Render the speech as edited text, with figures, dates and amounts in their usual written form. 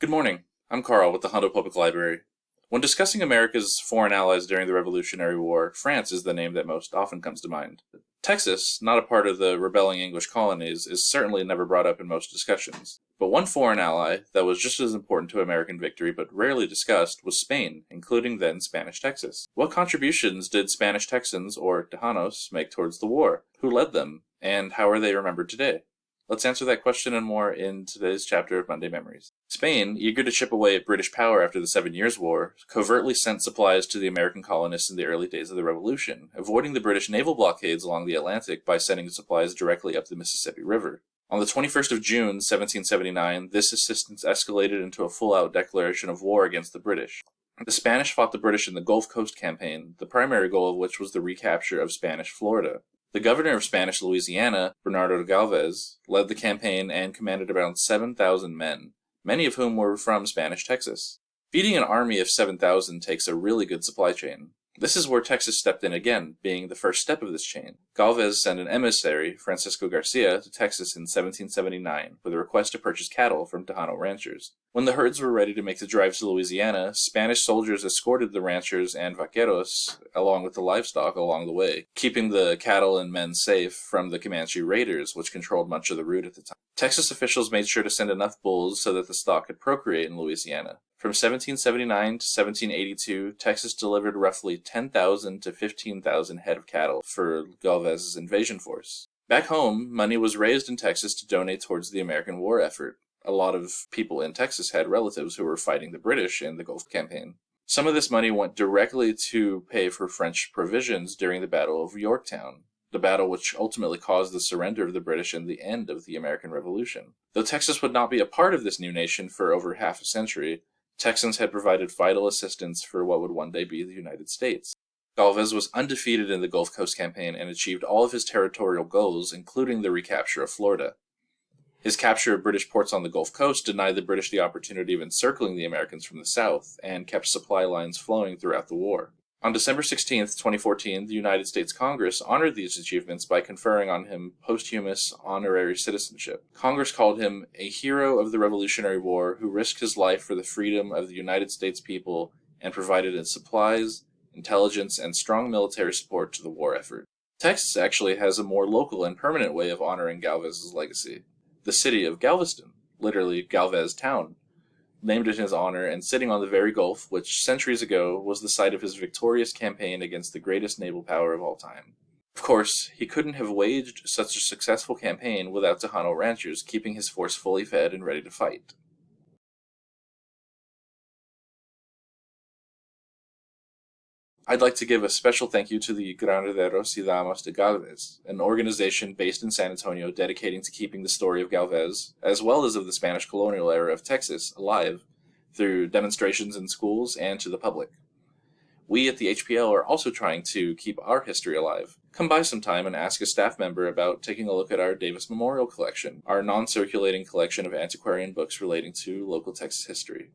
Good morning. I'm Carl with the Hondo Public Library. When discussing America's foreign allies during the Revolutionary War, France is the name that most often comes to mind. Texas, not a part of the rebelling English colonies, is certainly never brought up in most discussions. But one foreign ally that was just as important to American victory but rarely discussed was Spain, including then Spanish Texas. What contributions did Spanish Texans, or Tejanos, make towards the war? Who led them? And how are they remembered today? Let's answer that question and more in today's chapter of Monday Memories. Spain, eager to chip away at British power after the 7 Years' War, covertly sent supplies to the American colonists in the early days of the Revolution, avoiding the British naval blockades along the Atlantic by sending supplies directly up the Mississippi River. On the 21st of June, 1779, this assistance escalated into a full-out declaration of war against the British. The Spanish fought the British in the Gulf Coast Campaign, the primary goal of which was the recapture of Spanish Florida. The governor of Spanish Louisiana, Bernardo Galvez, led the campaign and commanded around 7,000 men, many of whom were from Spanish Texas. Feeding an army of 7,000 takes a really good supply chain. This is where Texas stepped in again, being the first step of this chain. Galvez sent an emissary, Francisco Garcia, to Texas in 1779 with a request to purchase cattle from Tejano ranchers. When the herds were ready to make the drive to Louisiana, Spanish soldiers escorted the ranchers and vaqueros along with the livestock along the way, keeping the cattle and men safe from the Comanche raiders, which controlled much of the route at the time. Texas officials made sure to send enough bulls so that the stock could procreate in Louisiana. From 1779 to 1782, Texas delivered roughly 10,000 to 15,000 head of cattle for Galvez's invasion force. Back home, money was raised in Texas to donate towards the American war effort. A lot of people in Texas had relatives who were fighting the British in the Gulf Campaign. Some of this money went directly to pay for French provisions during the Battle of Yorktown, the battle which ultimately caused the surrender of the British and the end of the American Revolution. Though Texas would not be a part of this new nation for over half a century, Texans had provided vital assistance for what would one day be the United States. Galvez was undefeated in the Gulf Coast Campaign and achieved all of his territorial goals, including the recapture of Florida. His capture of British ports on the Gulf Coast denied the British the opportunity of encircling the Americans from the south, and kept supply lines flowing throughout the war. On December 16, 2014, the United States Congress honored these achievements by conferring on him posthumous honorary citizenship. Congress called him a hero of the Revolutionary War who risked his life for the freedom of the United States people and provided its supplies, intelligence, and strong military support to the war effort. Texas actually has a more local and permanent way of honoring Galvez's legacy. The city of Galveston, literally Galvez Town, named in his honor and sitting on the very Gulf, which centuries ago was the site of his victorious campaign against the greatest naval power of all time. Of course, he couldn't have waged such a successful campaign without Tejano ranchers keeping his force fully fed and ready to fight. I'd like to give a special thank you to the Granaderos y Damas de Galvez, an organization based in San Antonio dedicating to keeping the story of Galvez, as well as of the Spanish colonial era of Texas, alive through demonstrations in schools and to the public. We at the HPL are also trying to keep our history alive. Come by sometime and ask a staff member about taking a look at our Davis Memorial Collection, our non-circulating collection of antiquarian books relating to local Texas history.